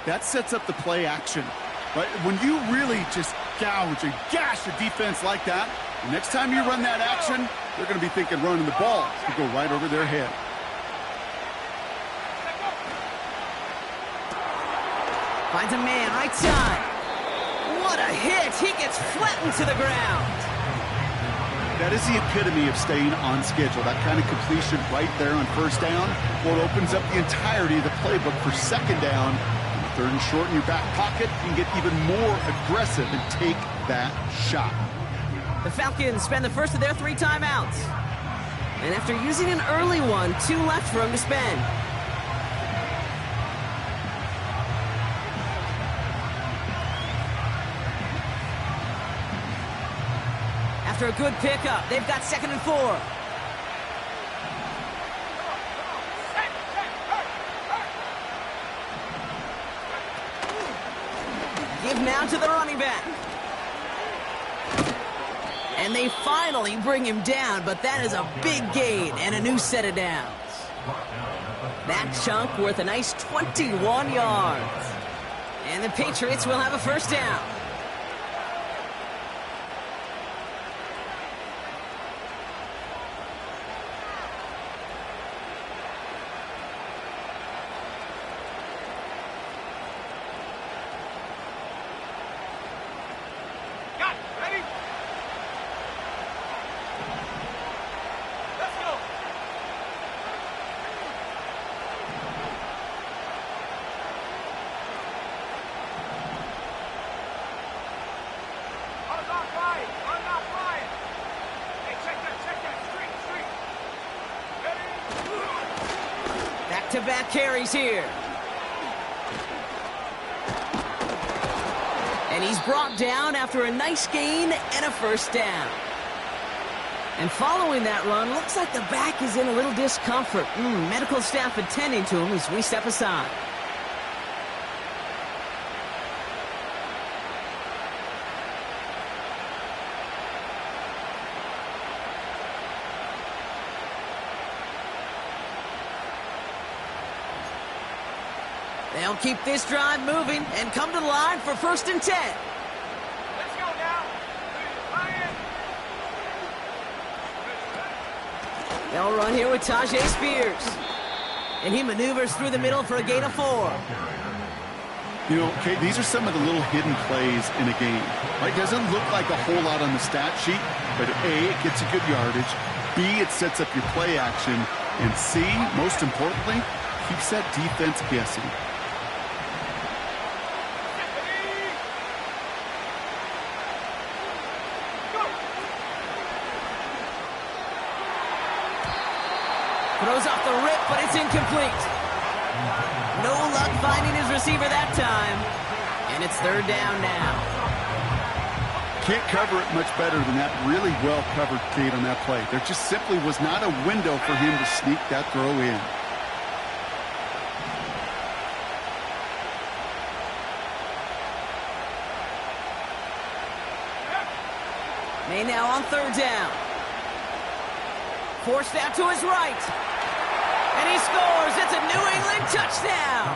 That sets up the play action. Right? When you really just gouge and gash a defense like that, the next time you run that action, they're going to be thinking running the ball to go right over their head. Finds a man, right side. What a hit! He gets flattened to the ground. That is the epitome of staying on schedule. That kind of completion right there on first down, well, it opens up the entirety of the playbook for second down. Third and short in your back pocket, you can get even more aggressive and take that shot. The Falcons spend the first of their 3 timeouts. And after using an early one, 2 left for him to spend. After a good pickup, they've got 2nd and 4. Give now to the running back. And they finally bring him down, but that is a big gain and a new set of downs. That chunk worth a nice 21 yards. And the Patriots will have a first down. Back-to-back carries here. And he's brought down after a nice gain and a first down. And following that run, looks like the back is in a little discomfort. Medical staff attending to him as we step aside. They'll keep this drive moving and come to the line for 1st and 10. Let's go now. They'll run here with Tajay Spears. And he maneuvers through the middle for a gain of 4. You know, okay, these are some of the little hidden plays in a game. Right? Doesn't look like a whole lot on the stat sheet, but A, it gets a good yardage. B, it sets up your play action. And C, most importantly, keeps that defense guessing. Throws off the rip, but it's incomplete. No luck finding his receiver that time. And it's 3rd down now. Can't cover it much better than that really well-covered Kate on that play. There just simply was not a window for him to sneak that throw in. May now on 3rd down. Forced out to his right. And he scores. It's a New England touchdown.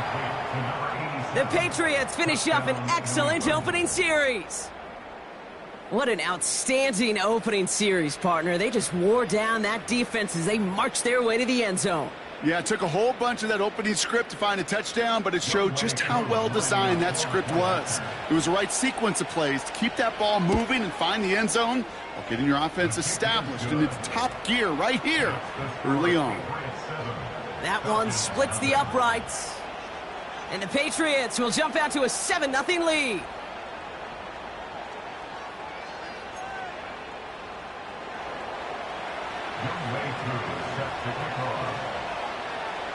The Patriots finish up an excellent opening series. What an outstanding opening series, partner. They just wore down that defense as they marched their way to the end zone. Yeah, it took a whole bunch of that opening script to find a touchdown, but it showed just how well designed that script was. It was the right sequence of plays to keep that ball moving and find the end zone while getting your offense established in its top gear right here early on. That one splits the uprights. And the Patriots will jump out to a 7-0 lead.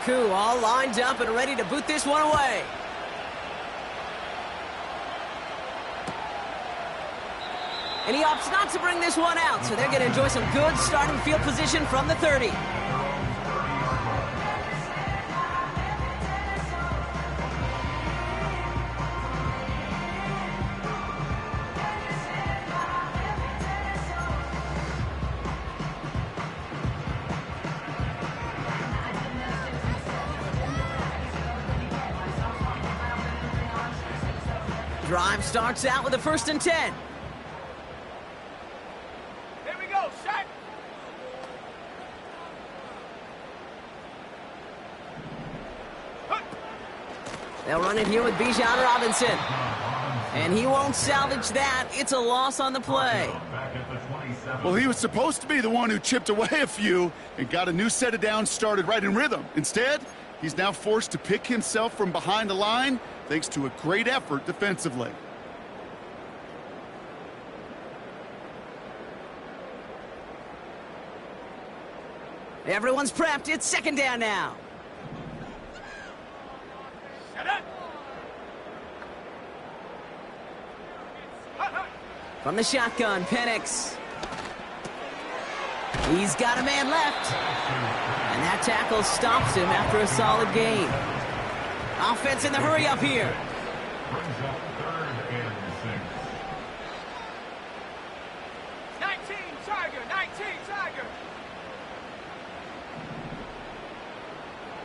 Koo all lined up and ready to boot this one away. And he opts not to bring this one out, so they're going to enjoy some good starting field position from the 30. Drive starts out with a 1st and 10. Here we go, set. They'll run it here with Bijan Robinson. And he won't salvage that. It's a loss on the play. Well, he was supposed to be the one who chipped away a few and got a new set of downs started right in rhythm. Instead, he's now forced to pick himself from behind the line thanks to a great effort defensively. Everyone's prepped. It's 2nd down now. Set it. From the shotgun, Penix. He's got a man left. And that tackle stops him after a solid gain. Offense in the hurry up here. Brings up 3rd and 6. 19 Tiger, 19 Tiger.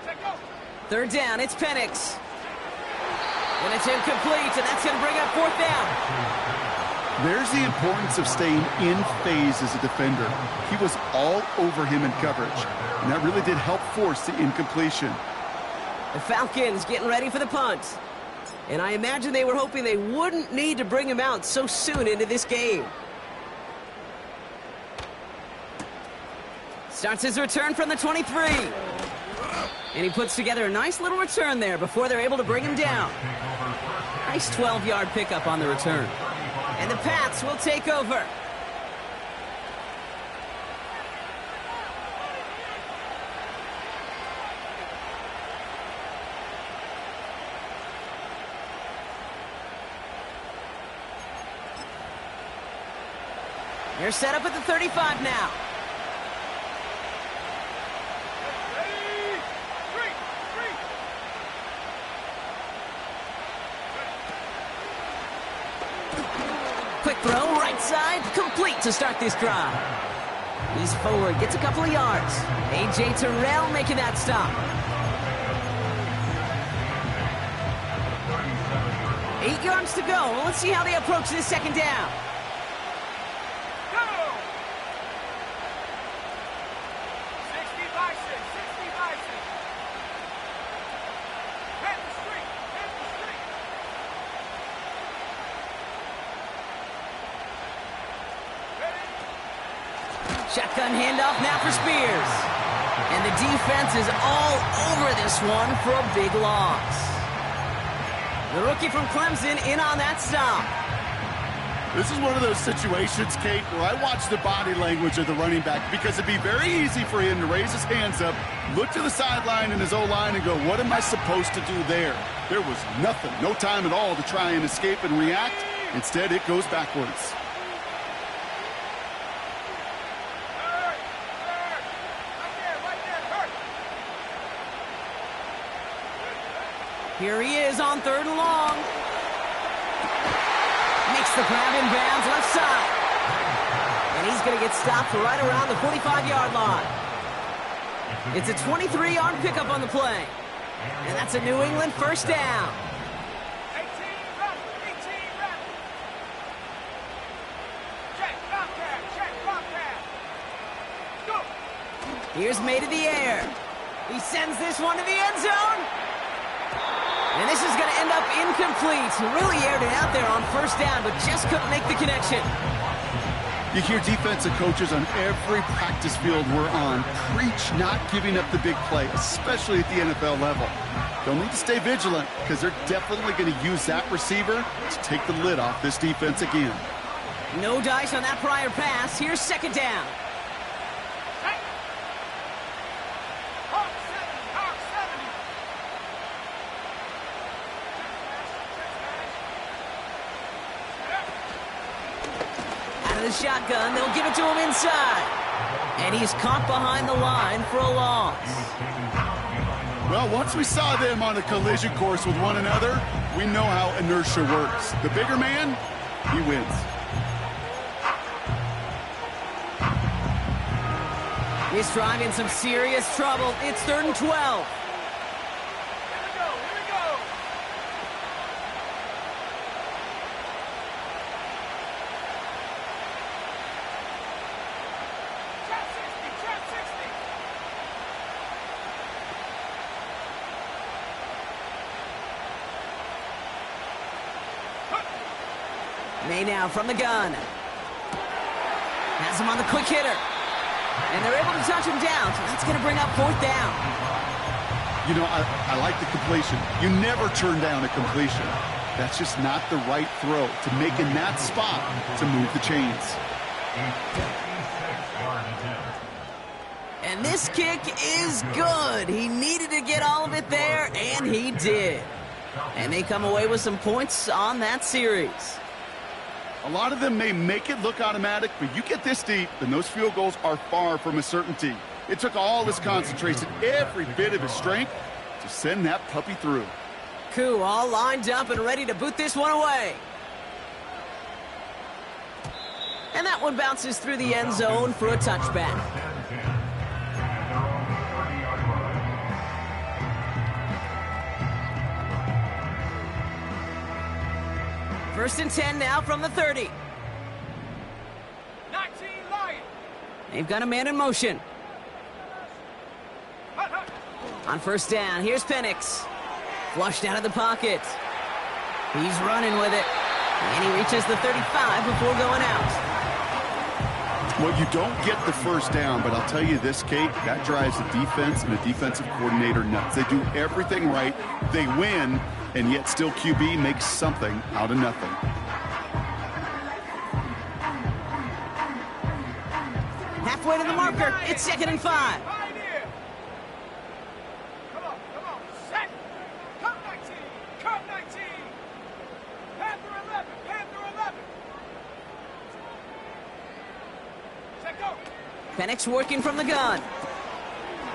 Set go. 3rd down, it's Penix. And it's incomplete, and that's going to bring up 4th down. There's the importance of staying in phase as a defender. He was all over him in coverage, and that really did help force the incompletion. The Falcons getting ready for the punt. And I imagine they were hoping they wouldn't need to bring him out so soon into this game. Starts his return from the 23. And he puts together a nice little return there before they're able to bring him down. Nice 12-yard pickup on the return. And the Pats will take over. They're set up at the 35 now. Ready. Three. Quick throw, right side, complete to start this drive. He's forward, gets a couple of yards. A.J. Terrell making that stop. 8 yards to go. Well, let's see how they approach this 2nd down. Go. 60 by 6. 60 by 6. Hit the street. Hit the street. Ready. Shotgun handoff now for Spears. And the defense is all over this one for a big loss. The rookie from Clemson in on that stop. This is one of those situations, Kate, where I watch the body language of the running back because it'd be very easy for him to raise his hands up, look to the sideline in his O-line and go, what am I supposed to do there? There was nothing, no time at all to try and escape and react. Instead, it goes backwards. Here he is on 3rd and long. Makes the grab in bounds left side. And he's going to get stopped right around the 45-yard line. It's a 23-yard pickup on the play. And that's a New England 1st down. 18 run. 18 run. Check, Bobcat. Go. Here's May to the air. He sends this one to the end zone. And this is going to end up incomplete. He really aired it out there on 1st down, but just couldn't make the connection. You hear defensive coaches on every practice field we're on preach not giving up the big play, especially at the NFL level. They'll need to stay vigilant because they're definitely going to use that receiver to take the lid off this defense again. No dice on that prior pass. Here's 2nd down. Hawk 70. Out of the shotgun, they'll give it to him inside. And he's caught behind the line for a loss. Well, once we saw them on a collision course with one another, we know how inertia works. The bigger man, he wins. He's driving some serious trouble. It's 3rd and 12. Here we go. May now from the gun. Has him on the quick hitter. And they're able to touch him down, so that's going to bring up 4th down. You know, I like the completion. You never turn down a completion. That's just not the right throw to make in that spot to move the chains. And this kick is good. He needed to get all of it there, and he did. And they come away with some points on that series. A lot of them may make it look automatic, but you get this deep, and those field goals are far from a certainty. It took all his concentration, every bit of his strength, to send that puppy through. Koo all lined up and ready to boot this one away. And that one bounces through the end zone for a touchback. First and 10 now from the 30. 19 Lions. They've got a man in motion. On first down, here's Penix. Flushed out of the pocket. He's running with it. And he reaches the 35 before going out. Well, you don't get the first down, but I'll tell you this, Kate, that drives the defense and the defensive coordinator nuts. They do everything right. They win, and yet still QB makes something out of nothing. Halfway to the marker, it's 2nd and 5. Come on. Set. Come 19. Come 19. Panther 11. Panther 11. Set go. Penix working from the gun.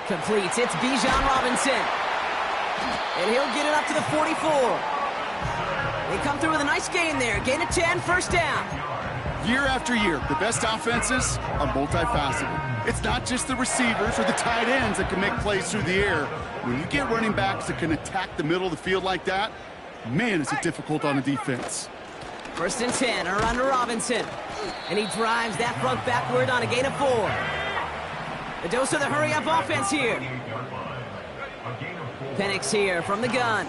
Completes. It's Bijan Robinson. And he'll get it up to the 44. They come through with a nice gain there. Gain of 10, first down. Year after year, the best offenses are multifaceted. It's not just the receivers or the tight ends that can make plays through the air. When you get running backs that can attack the middle of the field like that, man, is it difficult on a defense. First and 10, a run to Robinson. And he drives that front backward on a gain of 4. A dose of the hurry-up offense here. Penix here from the gun.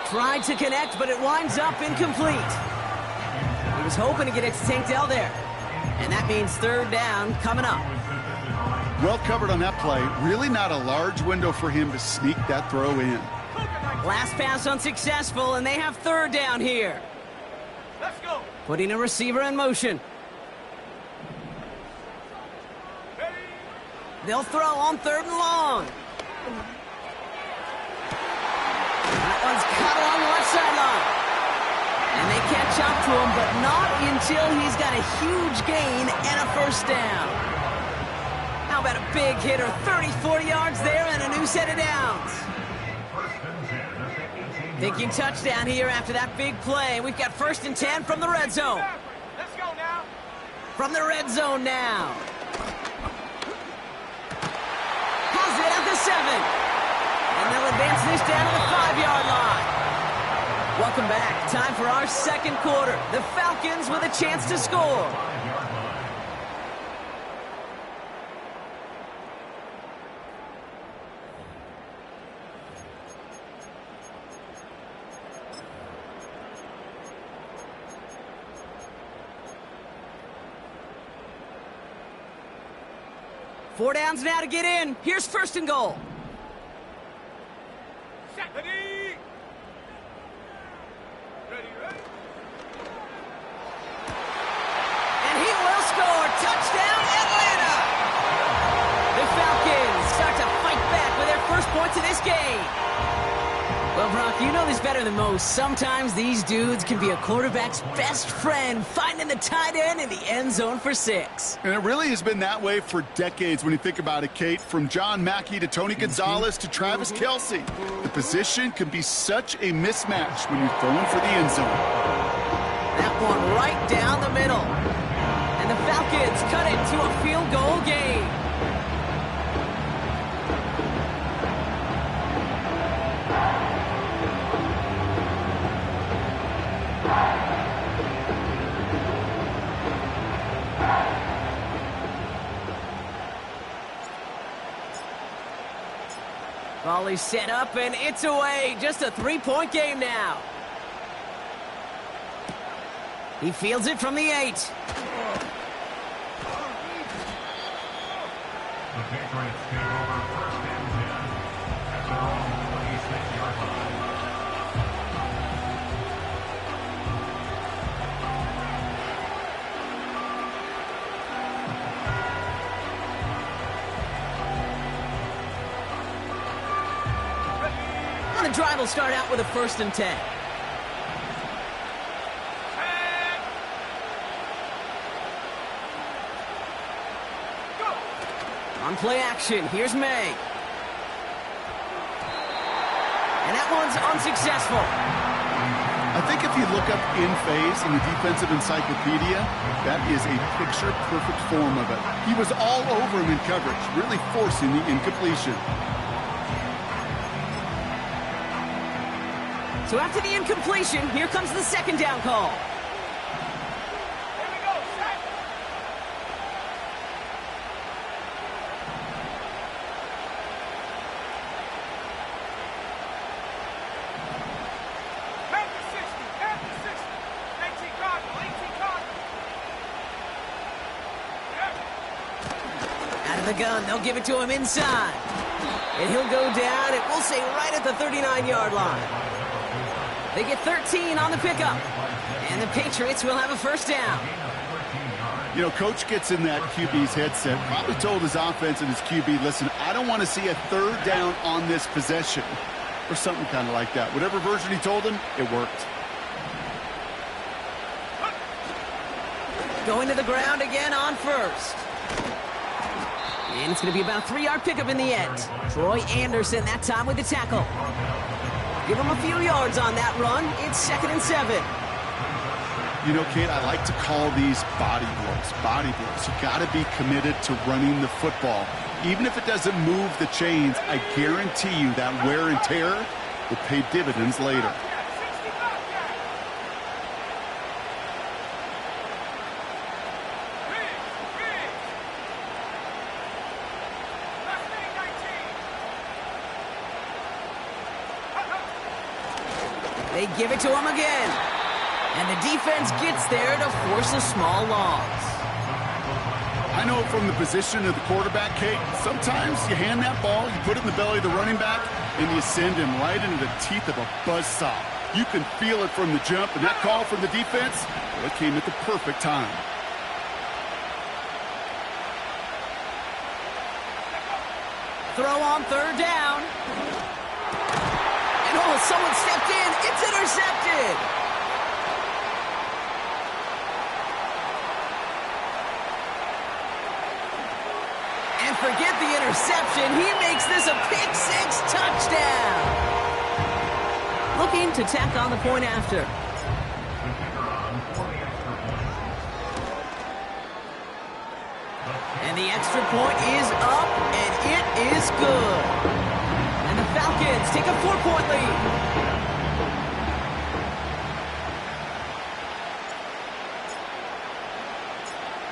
Tried to connect, but it winds up incomplete. He was hoping to get it to Tank Dell there. And that means 3rd down coming up. Well covered on that play. Really not a large window for him to sneak that throw in. Last pass unsuccessful, and they have 3rd down here. Let's go. Putting a receiver in motion. They'll throw on 3rd and long. That one's caught along the left sideline. And they catch up to him, but not until he's got a huge gain and a first down. How about a big hitter, 30, 40 yards there and a new set of downs. Thinking touchdown here after that big play. We've got 1st and 10 from the red zone. Let's go now. From the red zone now. Has it at the 7. And they'll advance this down to the 5-yard line. Welcome back. Time for our 2nd quarter. The Falcons with a chance to score. Four downs now to get in. Here's 1st and goal. Set. Ready. And he will score. Touchdown, Atlanta! The Falcons start to fight back with their first points of this game. Well, Brock, you know this better than most. Sometimes these dudes can be a quarterback's best friend, finding the tight end in the end zone for 6. And it really has been that way for decades when you think about it, Kate. From John Mackey to Tony Gonzalez to Travis Kelce. The position can be such a mismatch when you're throwing for the end zone. That one right down the middle. And the Falcons cut it to a field goal game. Volley set up, and it's away. Just a 3-point game now. He fields it from the 8. The Patriots take over first and 10 at their own 26-yard line. And the drive will start out with a 1st and 10. On play action, here's May. And that one's unsuccessful. I think if you look up in phase in the defensive encyclopedia, that is a picture-perfect form of it. He was all over him in coverage, really forcing the incompletion. So after the incompletion, here comes the 2nd down call. Here we go, set. Panther 60, Panther 60. 19 Cardinal, 18 Cardinal. Yep. Out of the gun, they'll give it to him inside. And he'll go down, and we'll say right at the 39-yard line. They get 13 on the pickup. And the Patriots will have a 1st down. You know, coach gets in that QB's headset, probably told his offense and his QB, listen, I don't want to see a 3rd down on this possession. Or something kind of like that. Whatever version he told him, it worked. Going to the ground again on 1st. And it's going to be about a 3-yard pickup in the end. Troy Anderson that time with the tackle. Give him a few yards on that run. It's 2nd and 7. You know, Kate, I like to call these body blows. Body blows. You got to be committed to running the football. Even if it doesn't move the chains, I guarantee you that wear and tear will pay dividends later. They give it to him again. And the defense gets there to force a small loss. I know from the position of the quarterback, Kate, sometimes you hand that ball, you put it in the belly of the running back, and you send him right into the teeth of a buzzsaw. You can feel it from the jump, and that call from the defense, well, it came at the perfect time. Throw on 3rd down. And oh, someone stepped in. It's intercepted. And forget the interception. He makes this a pick 6 touchdown. Looking to tack on the point after. And the extra point is up, and it is good. And the Falcons take a 4-point lead.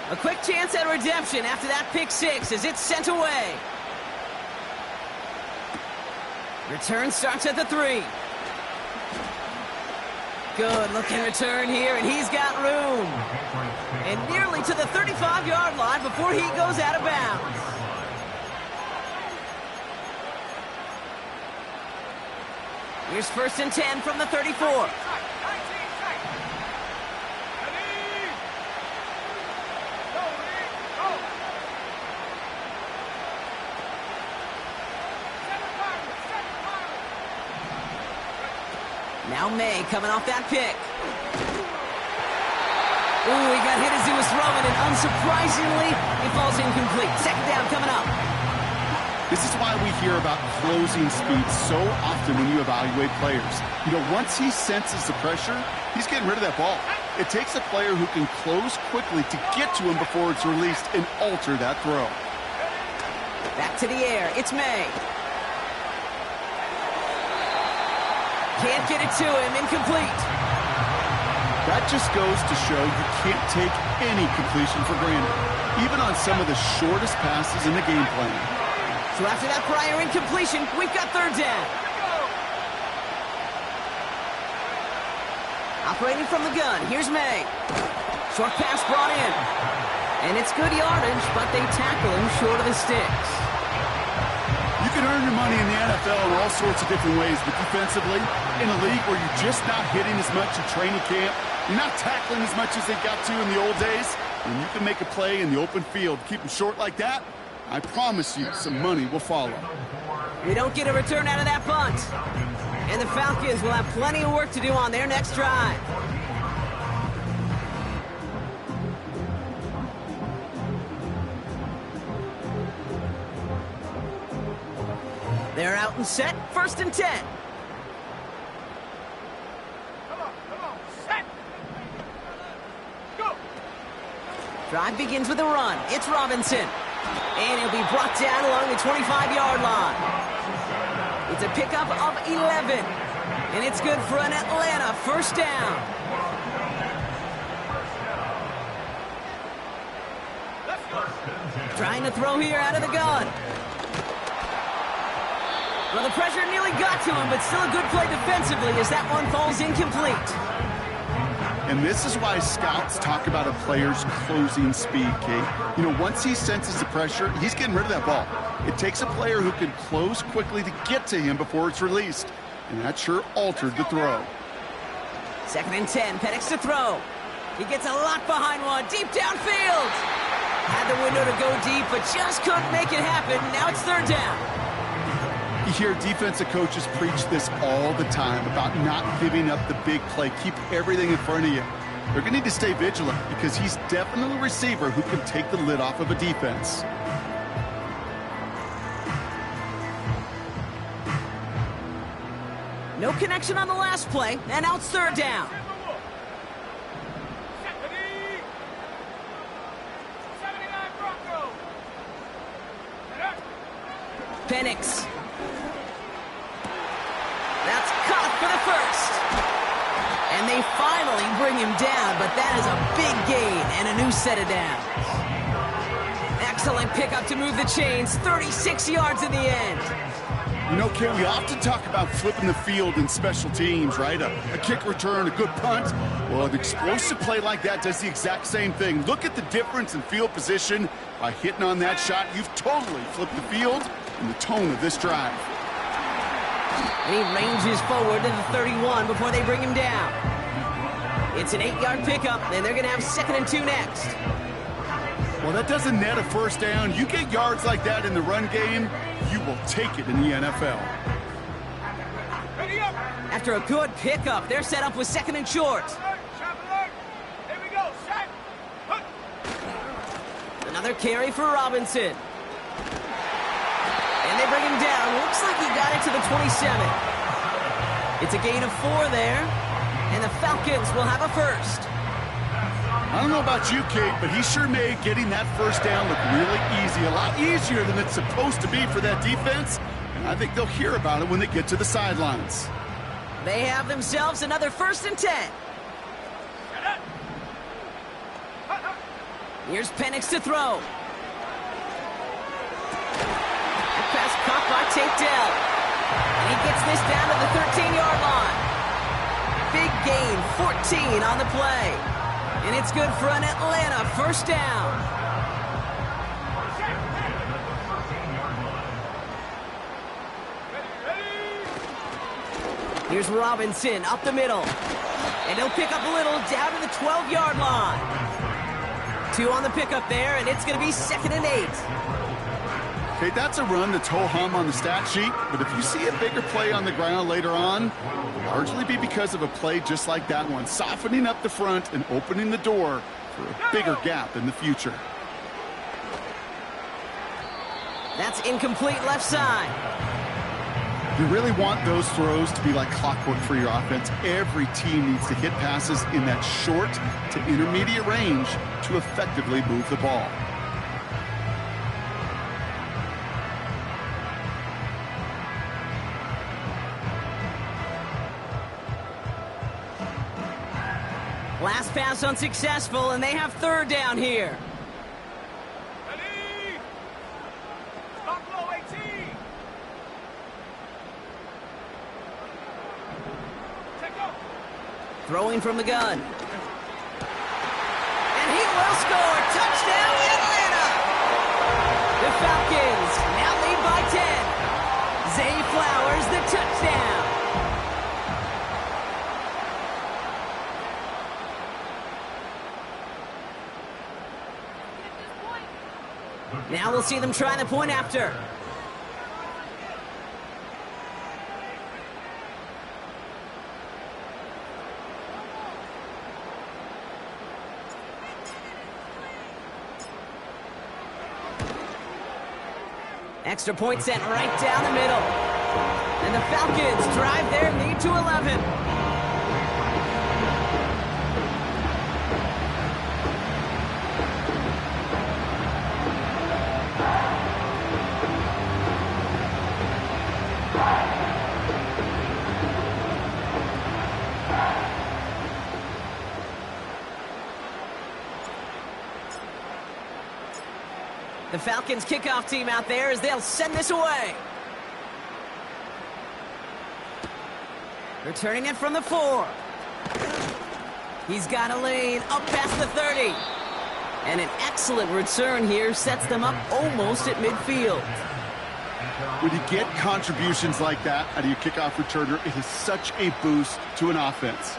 A quick chance at redemption after that pick 6 as it's sent away. Return starts at the 3. Good looking return here, and he's got room. And nearly to the 35-yard line before he goes out of bounds. Here's 1st and 10 from the 34. Now May coming off that pick. Ooh, he got hit as he was throwing, and unsurprisingly, it falls incomplete. 2nd down coming up. This is why we hear about closing speed so often when you evaluate players. You know, once he senses the pressure, he's getting rid of that ball. It takes a player who can close quickly to get to him before it's released and alter that throw. Back to the air. It's May. Can't get it to him. Incomplete. That just goes to show you can't take any completion for granted, even on some of the shortest passes in the game plan. So after that prior incompletion, we've got 3rd down. Operating from the gun, here's May. Short pass brought in. And it's good yardage, but they tackle him short of the sticks. You can earn your money in the NFL in all sorts of different ways, but defensively, in a league where you're just not hitting as much in training camp, you're not tackling as much as they got to in the old days, and you can make a play in the open field, keep them short like that, I promise you some money will follow. We don't get a return out of that punt. And the Falcons will have plenty of work to do on their next drive. They're out and set, 1st and 10. Come on, set. Go. Drive begins with a run. It's Robinson. And he'll be brought down along the 25-yard line. It's a pickup of 11. And it's good for an Atlanta 1st down. Let's go. Trying to throw here out of the gun. Well, the pressure nearly got to him, but still a good play defensively as that one falls incomplete. And this is why scouts talk about a player's closing speed, Kate. You know, once he senses the pressure, he's getting rid of that ball. It takes a player who can close quickly to get to him before it's released. And that sure altered the throw. 2nd and 10, Penix to throw. He gets a lot behind one, deep downfield. Had the window to go deep, but just couldn't make it happen. Now it's 3rd down. You hear defensive coaches preach this all the time about not giving up the big play. Keep everything in front of you. They're going to need to stay vigilant because he's definitely a receiver who can take the lid off of a defense. No connection on the last play, and now it's 3rd down. Stephanie. 79 Broncos. Penix. That's caught for the 1st. And they finally bring him down, but that is a big gain and a new set of downs. Excellent pickup to move the chains, 36 yards in the end. You know, Ken, we often talk about flipping the field in special teams, right? A kick return, a good punt. Well, an explosive play like that does the exact same thing. Look at the difference in field position. By hitting on that shot, you've totally flipped the field and the tone of this drive. And he ranges forward to the 31 before they bring him down. It's an 8-yard pickup, and they're going to have 2nd and 2 next. Well, that doesn't net a 1st down. You get yards like that in the run game, you will take it in the NFL. Ready up. After a good pickup, they're set up with 2nd and short. Shot alert. Here we go. Set. Hook. Another carry for Robinson. And they bring him down. Looks like he got it to the 27. It's a gain of 4 there. And the Falcons will have a 1st. I don't know about you, Kate, but he sure made getting that 1st down look really easy. A lot easier than it's supposed to be for that defense. And I think they'll hear about it when they get to the sidelines. They have themselves another 1st and 10. Here's Penix to throw. The pass caught by Tate Dell. And he gets this down to the 13-yard line. Big gain, 14 on the play. And it's good for an Atlanta 1st down. Here's Robinson up the middle. And he'll pick up a little down to the 12-yard line. 2 on the pickup there, and it's going to be 2nd and 8. Okay, that's a run that's ho-hum on the stat sheet, but if you see a bigger play on the ground later on, it'll largely be because of a play just like that one, softening up the front and opening the door for a bigger gap in the future. That's incomplete left side. You really want those throws to be like clockwork for your offense. Every team needs to hit passes in that short to intermediate range to effectively move the ball. Last pass unsuccessful, and they have 3rd down here. Ready. Buffalo 18. Take off. Throwing from the gun. And he will score. Touchdown, Atlanta! The Falcons now lead by 10. Zay Flowers, the touchdown. Now we'll see them try the point after. Extra point sent right down the middle. And the Falcons drive their lead to 11. The Falcons kickoff team out there as they'll send this away. Returning it from the 4. He's got a lane up past the 30. And an excellent return here sets them up almost at midfield. When you get contributions like that out of your kickoff returner, it is such a boost to an offense.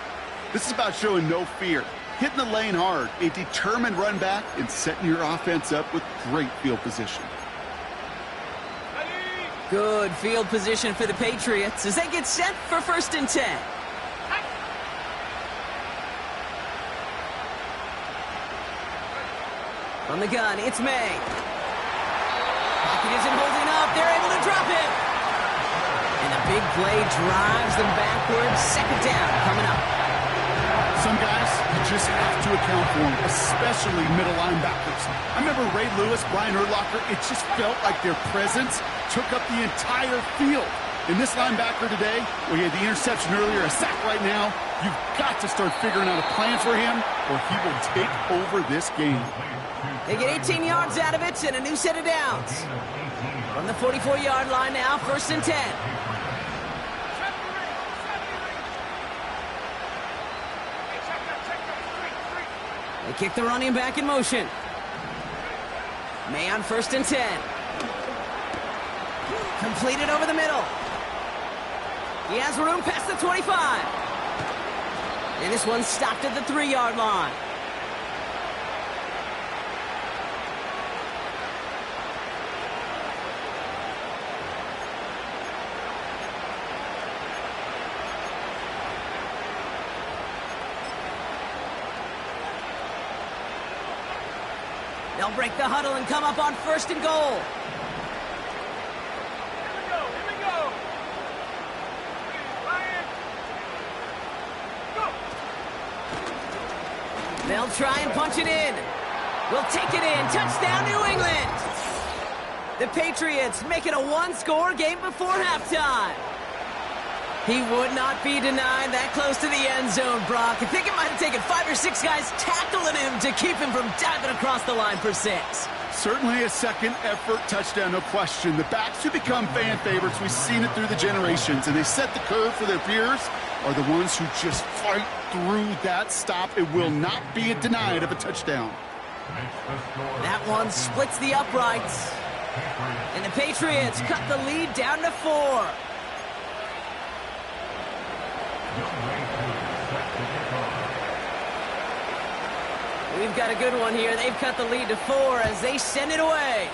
This is about showing no fear, hitting the lane hard, a determined run back, and setting your offense up with great field position. Good field position for the Patriots as they get set for 1st and 10. From the gun, it's May. Pocket isn't holding up. They're able to drop him. And a big play drives them backwards. 2nd down coming up. Some guys, you just have to account for them, especially middle linebackers. I remember Ray Lewis, Brian Urlacher, it just felt like their presence took up the entire field. And this linebacker today, we had the interception earlier, a sack right now, you've got to start figuring out a plan for him or he will take over this game. They get 18 yards out of it and a new set of downs. From the 44-yard line now, 1st and 10. They kick the running back in motion. May on 1st and 10. Completed over the middle. He has room past the 25. And this one's stopped at the 3-yard line. They'll break the huddle and come up on 1st and goal. Here we go. Ryan. Go. They'll try and punch it in. We'll take it in. Touchdown, New England. The Patriots make it a 1-score game before halftime. He would not be denied that close to the end zone, Brock. I think it might have taken 5 or 6 guys tackling him to keep him from diving across the line for 6. Certainly a second effort touchdown, no question. The backs who become fan favorites, we've seen it through the generations, and they set the curve for their peers, are the ones who just fight through that stop. It will not be denied of a touchdown. That one splits the uprights. And the Patriots cut the lead down to 4. We've got a good one here. They've cut the lead to 4 as they send it away.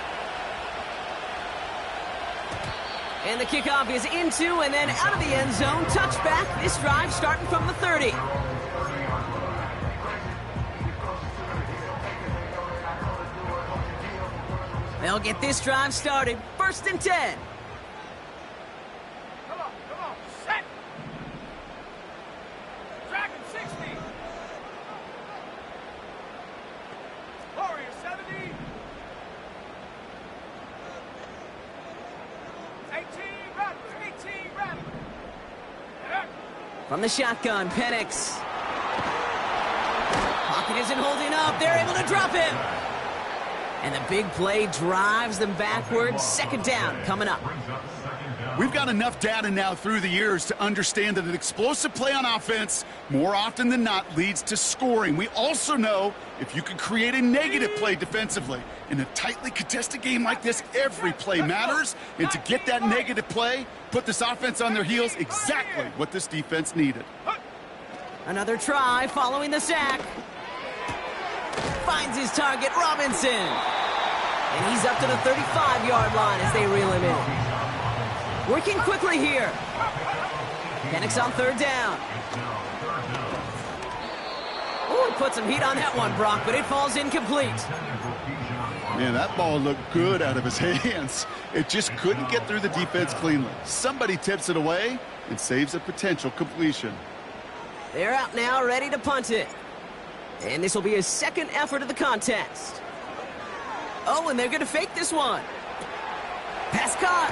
And the kickoff is into and then out of the end zone. Touchback. This drive starting from the 30. They'll get this drive started. 1st and 10. Come on. Set. Dragon 60. Warrior 70. 18 Rattlers. From the shotgun, Penix. Pocket isn't holding up. They're able to drop him. And the big play drives them backwards. 2nd down coming up. Brings up 2nd down. We've got enough data now through the years to understand that an explosive play on offense more often than not leads to scoring. We also know if you can create a negative play defensively. In a tightly contested game like this, every play matters. And to get that negative play, put this offense on their heels, exactly what this defense needed. Another try following the sack. Finds his target, Robinson. And he's up to the 35-yard line as they reel him in. Working quickly here. Penix on third down. Oh, he put some heat on that one, Brock, but it falls incomplete. Man, that ball looked good out of his hands. It just couldn't get through the defense cleanly. Somebody tips it away and saves a potential completion. They're out now, ready to punt it. And this will be his second effort of the contest. Oh, and they're going to fake this one. Pass caught.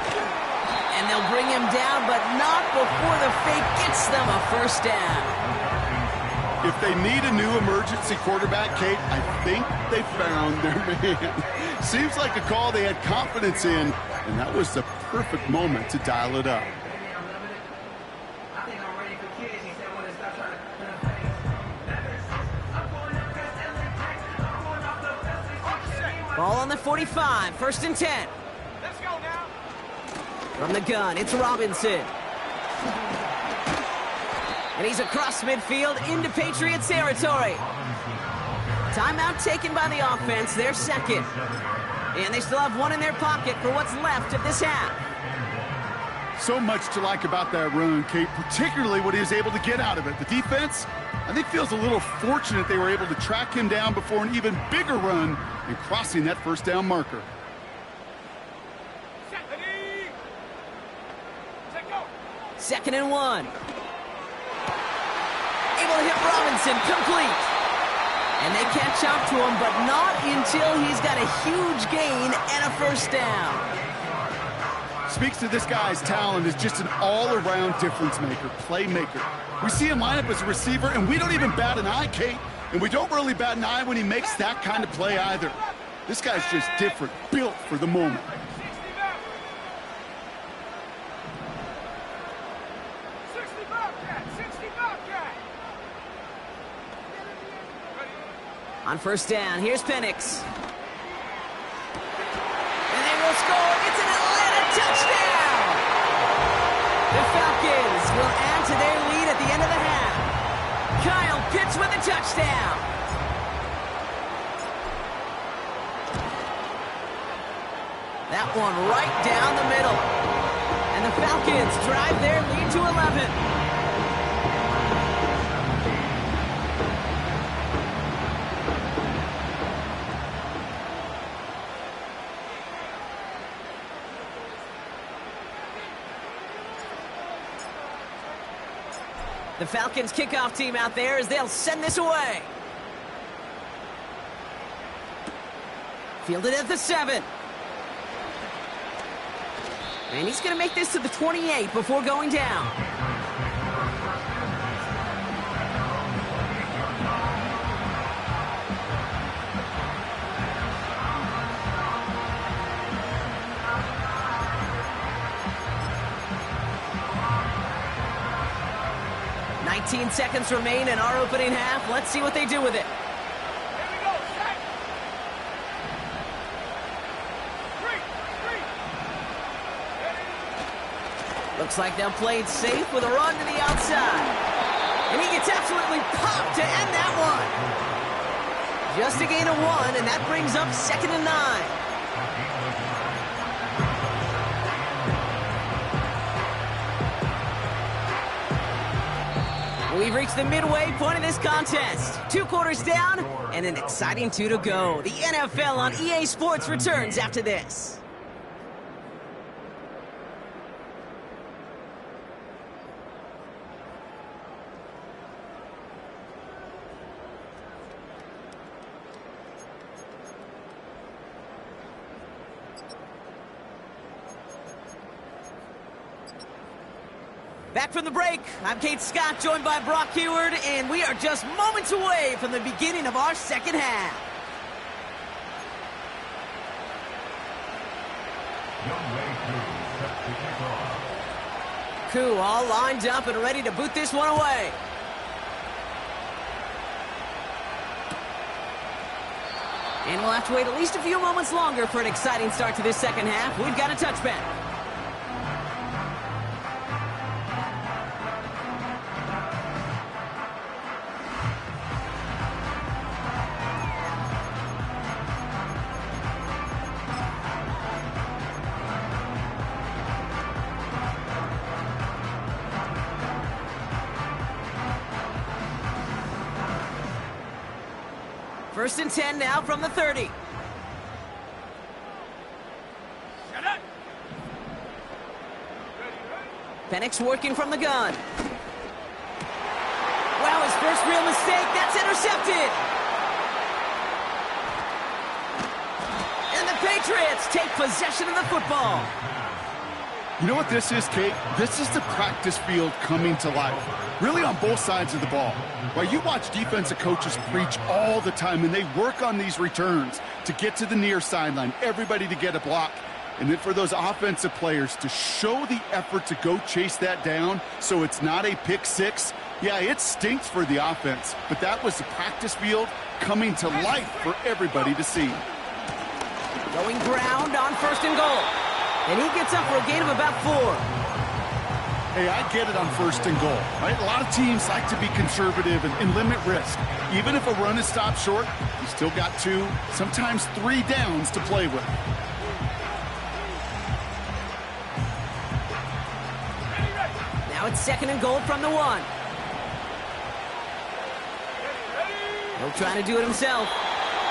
And they'll bring him down, but not before the fake gets them a first down. If they need a new emergency quarterback, Kate, I think they found their man. Seems like a call they had confidence in, and that was the perfect moment to dial it up. Ball on the 45, 1st and 10. Let's go now. From the gun, it's Robinson. And he's across midfield into Patriots territory. Timeout taken by the offense, their second. And they still have one in their pocket for what's left of this half. So much to like about that run, Kate, particularly what he was able to get out of it. The defense, I think, feels a little fortunate they were able to track him down before an even bigger run and crossing that first down marker. Set the knee. Set go. 2nd and 1. Able to hit Robinson, complete. And they catch up to him, but not until he's got a huge gain and a first down. Speaks to this guy's talent as just an all-around difference maker, playmaker. We see him line up as a receiver, and we don't even bat an eye, Kate. And we don't really bat an eye when he makes that kind of play either. This guy's just different, built for the moment. 60 Bobcat. 60 Bobcat. On first down, here's Penix. And they will score. It's an Atlanta touchdown! The Falcons will add to their lead at the end of the half. Kyle Pitts with a touchdown. That one right down the middle. And the Falcons drive their lead to 11. The Falcons kickoff team out there as they'll send this away. Fielded at the 7. And he's going to make this to the 28 before going down. Seconds remain in our opening half. Let's see what they do with it. Here we go. Set. 3. Looks like they'll play it safe with a run to the outside. And he gets absolutely popped to end that one. Just a gain of 1, and that brings up 2nd and 9. We've reached the midway point of this contest. 2 quarters down and an exciting 2 to go. The NFL on EA Sports returns after this. Back from the break, I'm Kate Scott, joined by Brock Heward, and we are just moments away from the beginning of our second half. Young Ray Cruz set to kick off. crew all lined up and ready to boot this one away. And we'll have to wait at least a few moments longer for an exciting start to this second half. We've got a touchback. First and 10 now from the 30. Shut up. Penix working from the gun. Wow, his first real mistake. That's intercepted. And the Patriots take possession of the football. You know what this is, Kate? This is the practice field coming to life, really on both sides of the ball. While you watch defensive coaches preach all the time, and they work on these returns to get to the near sideline, everybody to get a block. And then for those offensive players to show the effort to go chase that down so it's not a pick six, yeah, it stinks for the offense. But that was the practice field coming to life for everybody to see. Going ground on first and goal. And he gets up for a gain of about 4. Hey, I get it on first and goal, right? A lot of teams like to be conservative and limit risk. Even if a run is stopped short, you still got 2, sometimes 3 downs to play with. Now it's second and goal from the 1. He'll try to do it himself.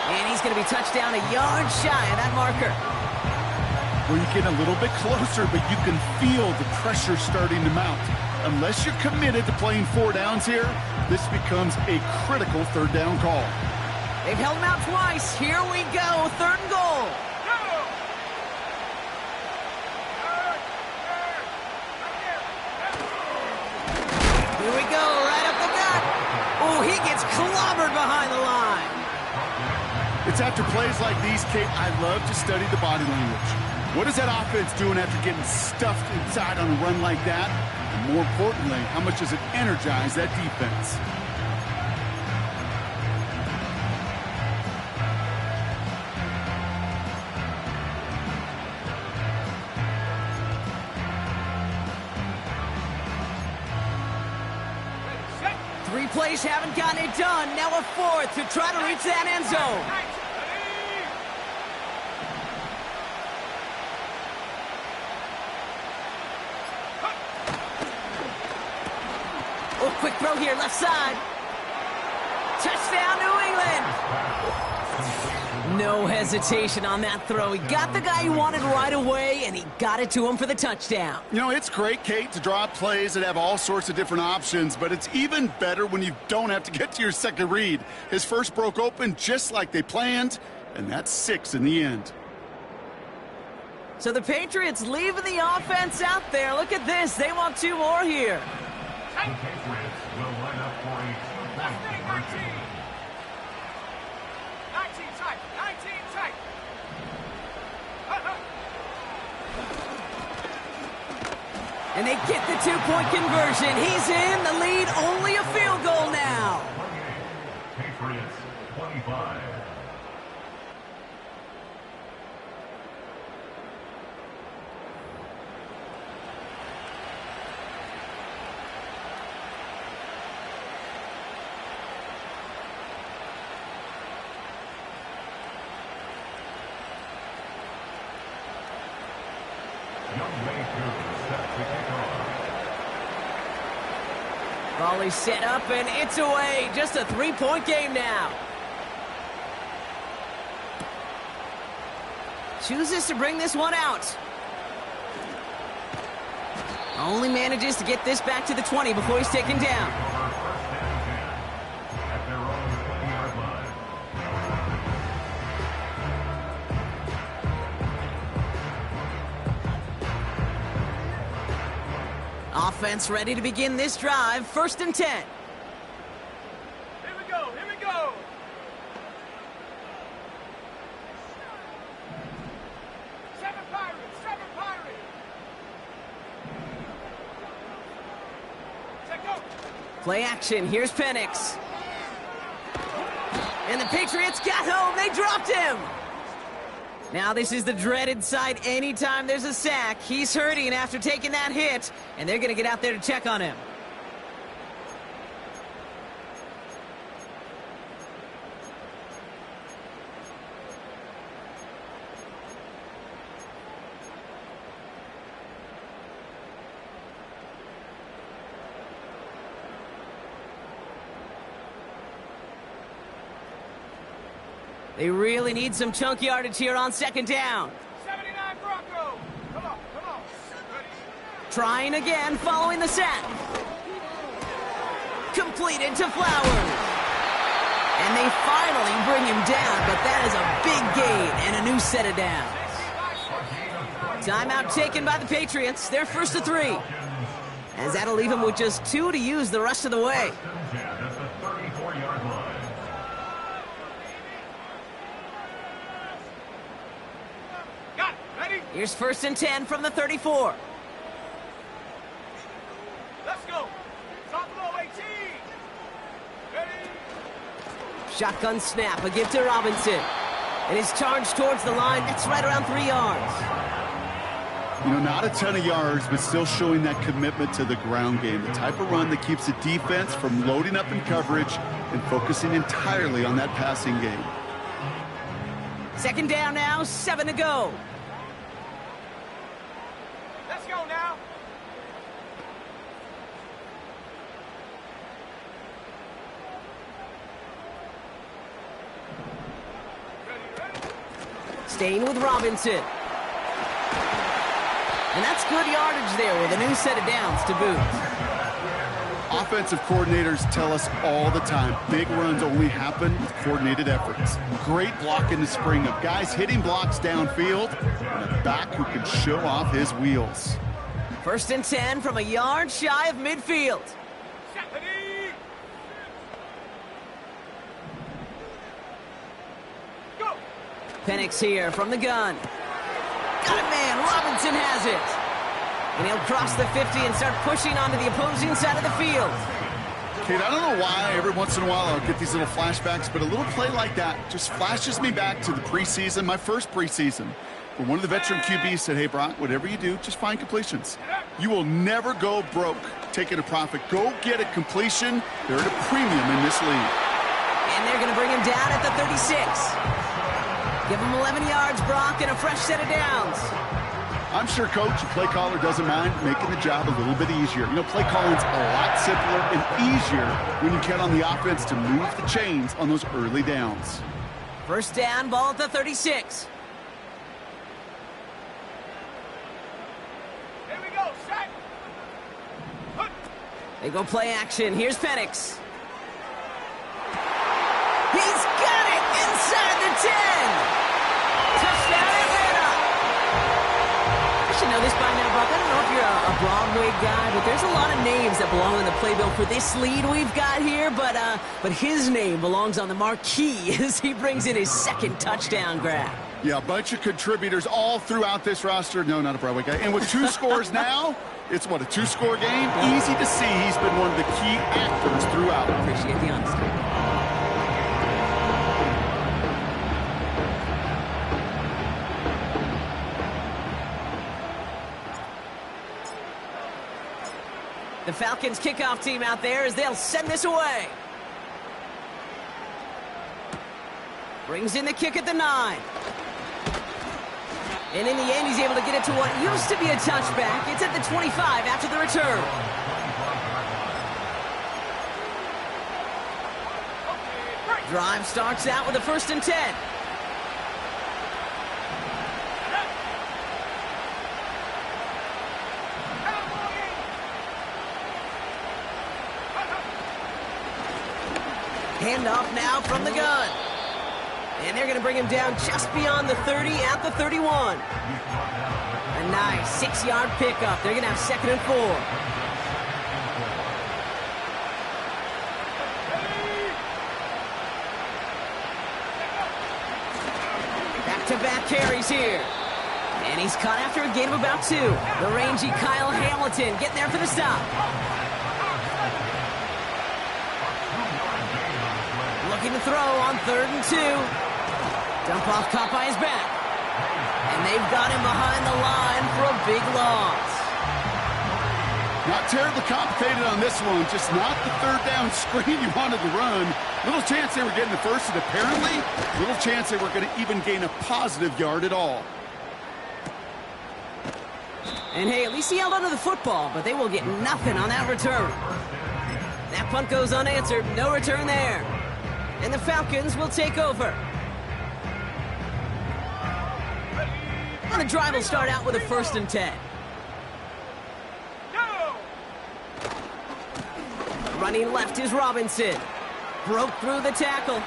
And he's going to be touched down a yard shy of that marker. Where you get a little bit closer, but you can feel the pressure starting to mount. Unless you're committed to playing 4 downs here, this becomes a critical third down call. They've held him out twice. Here we go, third and goal. Here we go, right up the gut. Oh, he gets clobbered behind the line. It's after plays like these, Kate, I love to study the body language. What is that offense doing after getting stuffed inside on a run like that? And more importantly, how much does it energize that defense? Set. 3 plays haven't gotten it done. Now a 4th to try to reach that end zone. Oh, quick throw here, left side. Touchdown, New England. No hesitation on that throw. He got the guy he wanted right away, and he got it to him for the touchdown. You know, it's great, Kate, to draw up plays that have all sorts of different options, but it's even better when you don't have to get to your second read. His first broke open just like they planned, and that's 6 in the end. So the Patriots leaving the offense out there. Look at this. They want 2 more here. The Patriots will line up for a 2-point conversion. 19 tight. 19 tight. And they get the 2-point conversion. He's in the lead. Only a field goal now. Patriots 25. Volley set up, and it's away. Just a 3-point game now. Chooses to bring this one out. Only manages to get this back to the 20 before he's taken down. At their own 20-yard line. Offense ready to begin this drive. First and 10. Here we go. Here we go. Seven Pirates. Play action. Here's Penix. And the Patriots got home. They dropped him. Now this is the dreaded sight anytime there's a sack. He's hurting after taking that hit, and they're going to get out there to check on him. They really need some chunk yardage here on second down. 79 Bronco. Come on, come on. Ready. Trying again following the sack. Completed to Flowers. And they finally bring him down, but that is a big gain and a new set of downs. Timeout taken by the Patriots. They're first to 3. As that'll leave them with just 2 to use the rest of the way. At the 34-yard line. Got it. Ready? Here's first and 10 from the 34. Let's go. Top low 18. Ready? Shotgun snap, a give to Robinson. And his charge towards the line, that's right around 3 yards. You know, not a ton of yards, but still showing that commitment to the ground game. The type of run that keeps the defense from loading up in coverage and focusing entirely on that passing game. Second down now, 7 to go. Let's go now. Ready, ready. Staying with Robinson. And that's good yardage there with a new set of downs to boot. Offensive coordinators tell us all the time, big runs only happen with coordinated efforts. Great block in the spring of guys hitting blocks downfield and a back who can show off his wheels. First and 10 from a yard shy of midfield. Ready. Go. Penix here from the gun. Got it, man. Robinson has it. And he'll cross the 50 and start pushing onto the opposing side of the field. Kate, I don't know why every once in a while I'll get these little flashbacks, but a little play like that just flashes me back to the preseason, my first preseason, where one of the veteran QBs said, hey, Brock, whatever you do, just find completions. You will never go broke taking a profit. Go get a completion. They're at a premium in this league. And they're going to bring him down at the 36. Give him 11 yards, Brock, and a fresh set of downs. I'm sure coach and play caller doesn't mind making the job a little bit easier. You know, play calling's a lot simpler and easier when you count on the offense to move the chains on those early downs. First down, ball at the 36. Here we go. Set. Hut. They go play action. Here's Penix. He's got it inside the 10. Touchdown, Atlanta. I should know this by now, Brock. I don't know if you're a Broadway guy, but there's a lot of names that belong on the playbill for this lead we've got here, but his name belongs on the marquee as he brings in his second touchdown grab. Yeah, a bunch of contributors all throughout this roster. No, not a Broadway guy. And with 2 scores now, it's what, a 2-score game? Easy to see he's been one of the key actors throughout. Appreciate the honesty. The Falcons kickoff team out there as they'll send this away. Brings in the kick at the 9. And in the end, he's able to get it to what used to be a touchback. It's at the 25 after the return. Drive starts out with a first and 10. Handoff now from the gun. And they're going to bring him down just beyond the 30 at the 31. A nice 6-yard pickup. They're going to have second and 4. Back-to-back carries here. And he's caught after a gain of about 2. The rangy Kyle Hamilton getting there for the stop. Looking to throw on 3rd and 2. Dump off caught by his back. And they've got him behind the line for a big loss. Not terribly complicated on this one, just not the 3rd down screen you wanted to run. Little chance they were getting the first, and apparently, little chance they were going to even gain a positive yard at all. And hey, at least he held onto the football, but they will get nothing on that return. That punt goes unanswered, no return there. And the Falcons will take over. The drive will start out with a 1st and 10. Running left is Robinson. Broke through the tackle.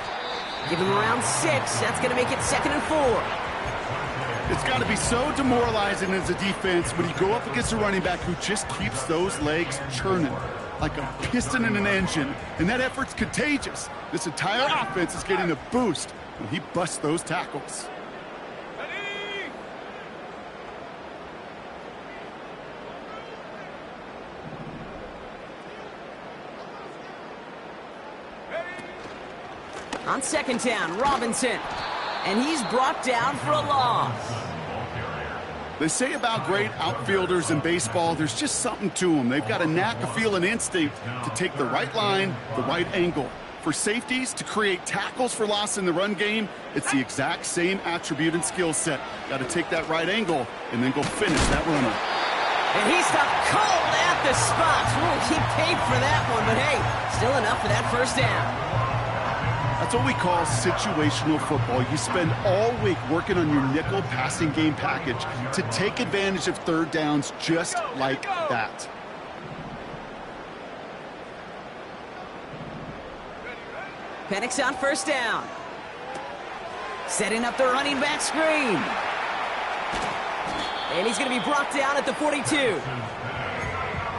Give him around 6. That's going to make it 2nd and 4. It's got to be so demoralizing as a defense when you go up against a running back who just keeps those legs churning like a piston in an engine. And that effort's contagious. This entire offense is getting a boost when he busts those tackles. On 2nd down, Robinson. And he's brought down for a loss. They say about great outfielders in baseball, there's just something to them. They've got a knack, a feel, an instinct to take the right line, the right angle. For safeties, to create tackles for loss in the run game, it's the exact same attribute and skill set. Got to take that right angle and then go finish that runner. And he stopped cold at the spot. He paid for that one, but hey, still enough for that 1st down. That's what we call situational football. You spend all week working on your nickel passing game package to take advantage of 3rd downs just like that. Penix on 1st down. Setting up the running back screen. And he's going to be brought down at the 42.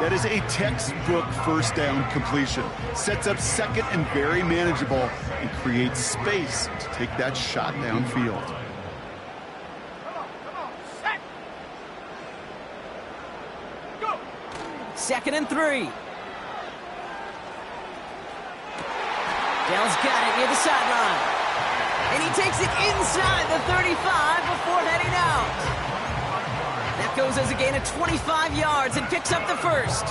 That is a textbook 1st down completion. Sets up 2nd and very manageable and creates space to take that shot downfield. Come on, set. Go. 2nd and 3. Dell's got it near the sideline. And he takes it inside the 35 before heading out. That goes as a gain of 25 yards and picks up the 1st.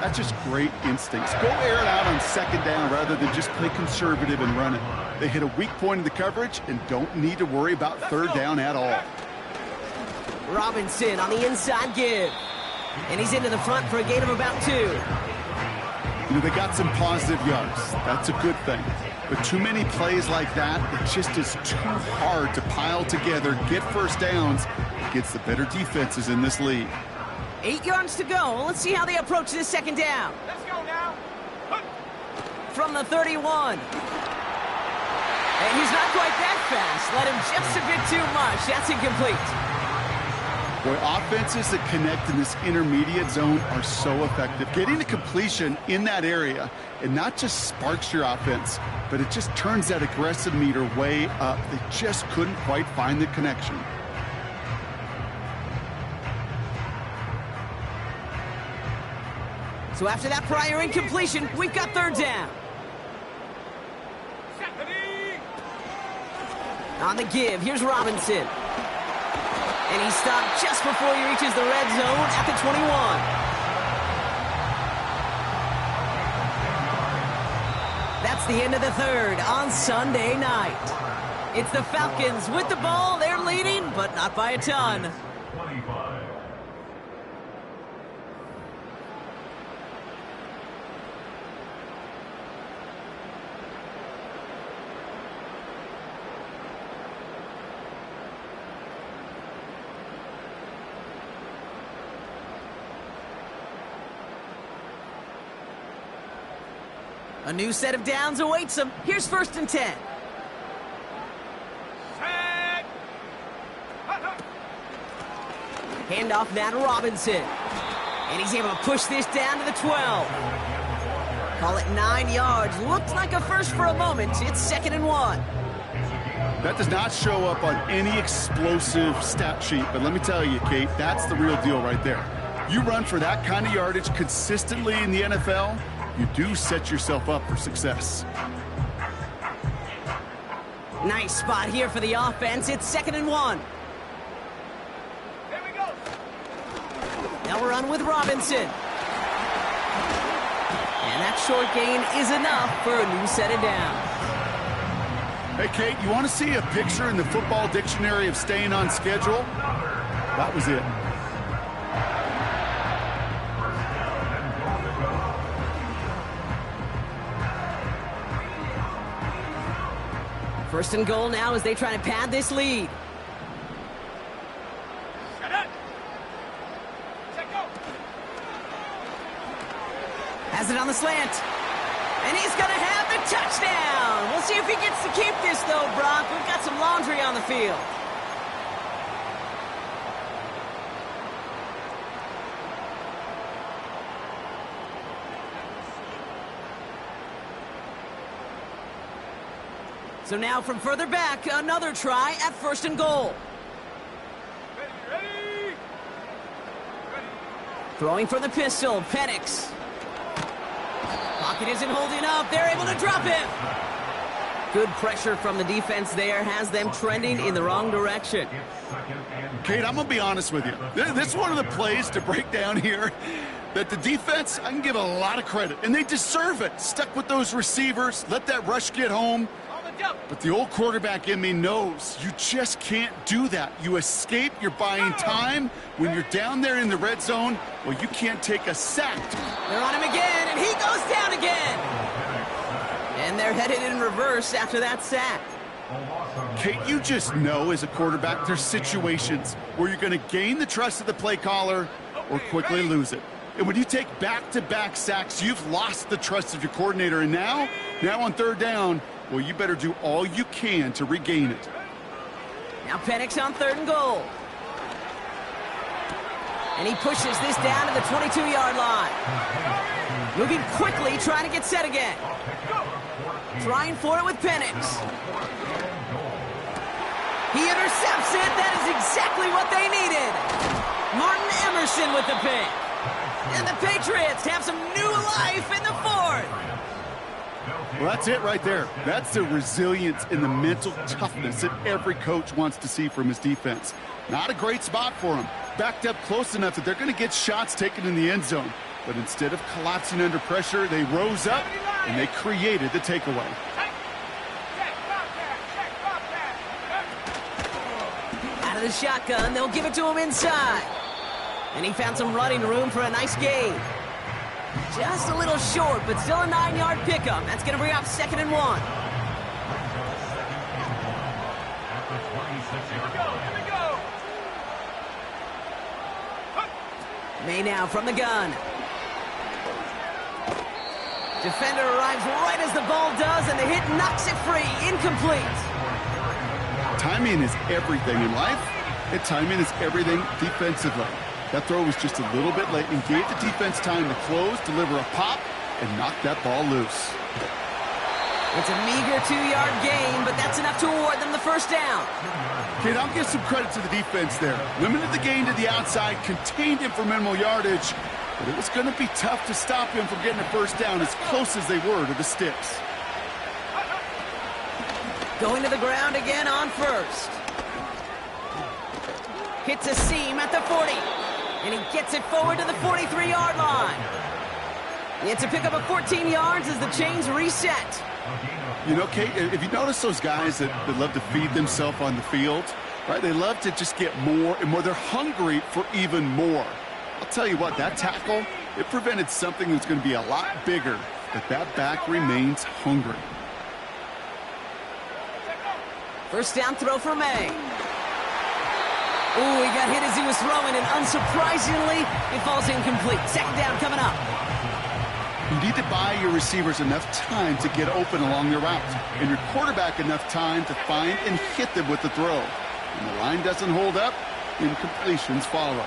That's just great instincts. Go air it out on 2nd down rather than just play conservative and run it. They hit a weak point in the coverage and don't need to worry about 3rd down at all. Robinson on the inside give. And he's into the front for a gain of about 2. You know, they got some positive yards. That's a good thing. But too many plays like that, it just is too hard to pile together, get 1st downs against the better defenses in this league. 8 yards to go. Let's see how they approach this 2nd down. Let's go now. From the 31. And he's not quite that fast. Let him just a bit too much. That's incomplete. Boy, offenses that connect in this intermediate zone are so effective. Getting the completion in that area, it not just sparks your offense, but it just turns that aggressive meter way up. They just couldn't quite find the connection. So after that prior incompletion, we've got 3rd down. On the give, here's Robinson. And he stopped just before he reaches the red zone at the 21. That's the end of the 3rd on Sunday night. It's the Falcons with the ball. They're leading, but not by a ton. 25. A new set of downs awaits them. Here's 1st and 10. Set. Handoff now to Robinson. And he's able to push this down to the 12. Call it 9 yards. Looked like a first for a moment. It's 2nd and 1. That does not show up on any explosive stat sheet, but let me tell you, Kate, that's the real deal right there. You run for that kind of yardage consistently in the NFL, you do set yourself up for success. Nice spot here for the offense. It's 2nd and 1. Here we go. Now we're on with Robinson. And that short gain is enough for a new set of downs. Hey, Kate, you want to see a picture in the football dictionary of staying on schedule? That was it. First and goal now as they try to pad this lead. Set up. Set go. Has it on the slant. And he's going to have the touchdown. We'll see if he gets to keep this, though, Brock. We've got some laundry on the field. So now from further back, another try at 1st and goal. Ready. Throwing for the pistol, Penix. Pocket isn't holding up. They're able to drop him. Good pressure from the defense there has them trending in the wrong direction. Kate, I'm going to be honest with you. This is one of the plays to break down here that the defense, I can give a lot of credit, and they deserve it. Stuck with those receivers, let that rush get home. But the old quarterback in me knows you just can't do that. You escape, you're buying time. When you're down there in the red zone, well, you can't take a sack. They're on him again, and he goes down again. And they're headed in reverse after that sack. Kate, you just know as a quarterback there's situations where you're going to gain the trust of the play caller or quickly lose it. And when you take back-to-back sacks, you've lost the trust of your coordinator. And now on 3rd down, well, you better do all you can to regain it. Now Penix on 3rd and goal. And he pushes this down to the 22-yard line. Moving quickly, trying to get set again. Trying for it with Penix. He intercepts it. That is exactly what they needed. Martin Emerson with the pick. And the Patriots have some new life in the 4th. Well, that's it right there. That's the resilience and the mental toughness that every coach wants to see from his defense. Not a great spot for him. Backed up close enough that they're going to get shots taken in the end zone. But instead of collapsing under pressure, they rose up and they created the takeaway. Out of the shotgun, they'll give it to him inside. And he found some running room for a nice gain. Just a little short, but still a 9-yard pickup. That's going to bring up 2nd and 1. May now from the gun. Defender arrives right as the ball does, and the hit knocks it free. Incomplete. Timing is everything in life, and timing is everything defensively. That throw was just a little bit late and gave the defense time to close, deliver a pop, and knock that ball loose. It's a meager 2-yard gain, but that's enough to award them the 1st down. Kate, I'll give some credit to the defense there. Limited the gain to the outside, contained him for minimal yardage, but it was going to be tough to stop him from getting a 1st down as close as they were to the sticks. Going to the ground again on 1st. Hits a seam at the 40. And he gets it forward to the 43-yard line. It's a pickup of 14 yards as the chains reset. You know, Kate, if you notice those guys that love to feed themselves on the field, right? They love to just get more and more. They're hungry for even more. I'll tell you what, that tackle, it prevented something that's going to be a lot bigger, but that back remains hungry. 1st down throw for May. Ooh, he got hit as he was throwing, and unsurprisingly, it falls incomplete. 2nd down coming up. You need to buy your receivers enough time to get open along their route, and your quarterback enough time to find and hit them with the throw. When the line doesn't hold up, incompletions follow.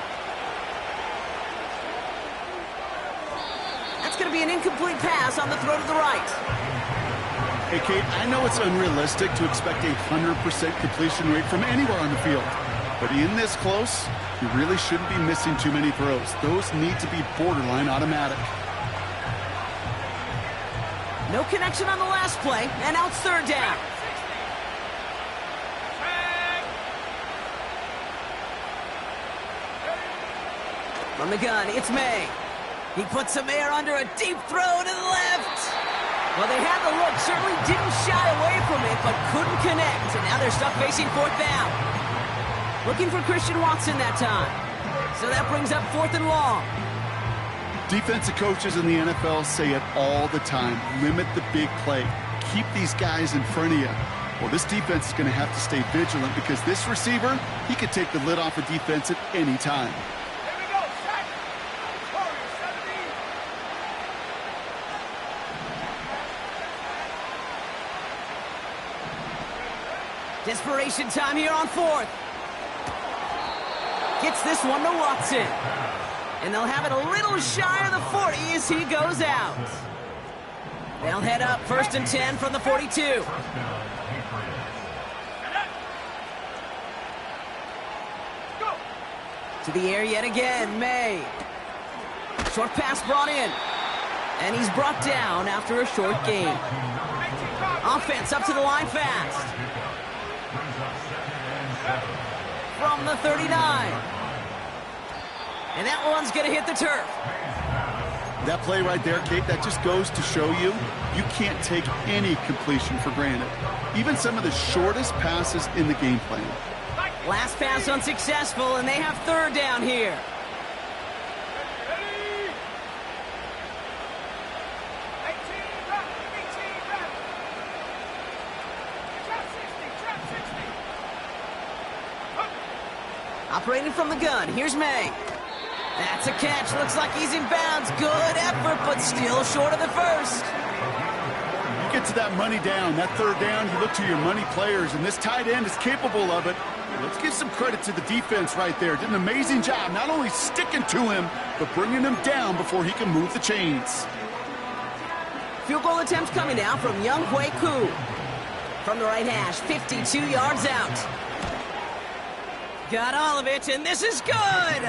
That's going to be an incomplete pass on the throw to the right. Hey, Kate, I know it's unrealistic to expect a 100% completion rate from anywhere on the field. But in this close, you really shouldn't be missing too many throws. Those need to be borderline automatic. No connection on the last play, and now it's 3rd down. From the gun, it's May. He puts some air under a deep throw to the left. Well, they had the look, certainly didn't shy away from it, but couldn't connect. And now they're stuck facing fourth down. Looking for Christian Watson that time. So that brings up fourth and long. Defensive coaches in the NFL say it all the time. Limit the big play. Keep these guys in front of you. Well, this defense is going to have to stay vigilant because this receiver, he could take the lid off a defense at any time. Here we go, set. Warrior 70. Desperation time here on fourth. Gets this one to Watson. And they'll have it a little shy of the 40 as he goes out. They'll head up 1st and 10 from the 42. Go. To the air yet again, May. Short pass brought in. And he's brought down after a short gain. Offense up to the line fast. From the 39. And that one's going to hit the turf. That play right there, Kate, that just goes to show you, you can't take any completion for granted. Even some of the shortest passes in the game plan. Last pass unsuccessful, and they have third down here. Ready. 18 back, 18 back. Trap 60, trap 60. Operating from the gun, here's May. That's a catch. Looks like he's in bounds. Good effort, but still short of the first. You get to that money down, that third down, you look to your money players, and this tight end is capable of it. Let's give some credit to the defense right there. Did an amazing job, not only sticking to him, but bringing him down before he can move the chains. Field goal attempt coming now from Young Hui Koo. From the right hash, 52 yards out. Got all of it, and this is good.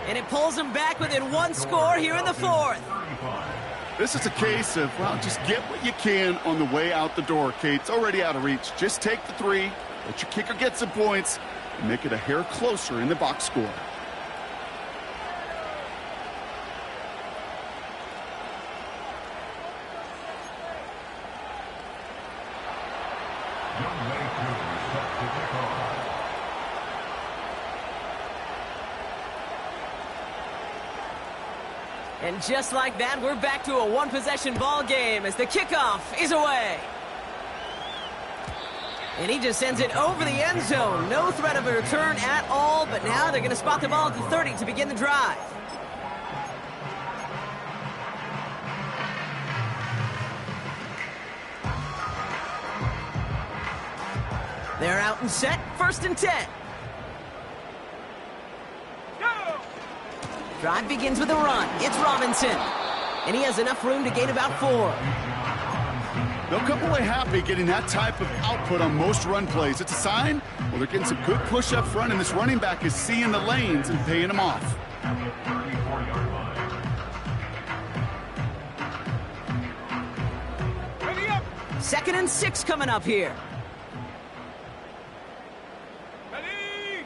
And it pulls them back within one score here in the fourth. This is a case of, well, just get what you can on the way out the door, Kate. It's already out of reach. Just take the three, let your kicker get some points, and make it a hair closer in the box score. And just like that, we're back to a one-possession ball game as the kickoff is away. And he just sends it over the end zone. No threat of a return at all, but now they're going to spot the ball at the 30 to begin the drive. They're out and set, 1st and 10. Drive begins with a run. It's Robinson. And he has enough room to gain about 4. They'll come away happy getting that type of output on most run plays. It's a sign, well, they're getting some good push up front, and this running back is seeing the lanes and paying them off. Ready up. 2nd and 6 coming up here. Ready.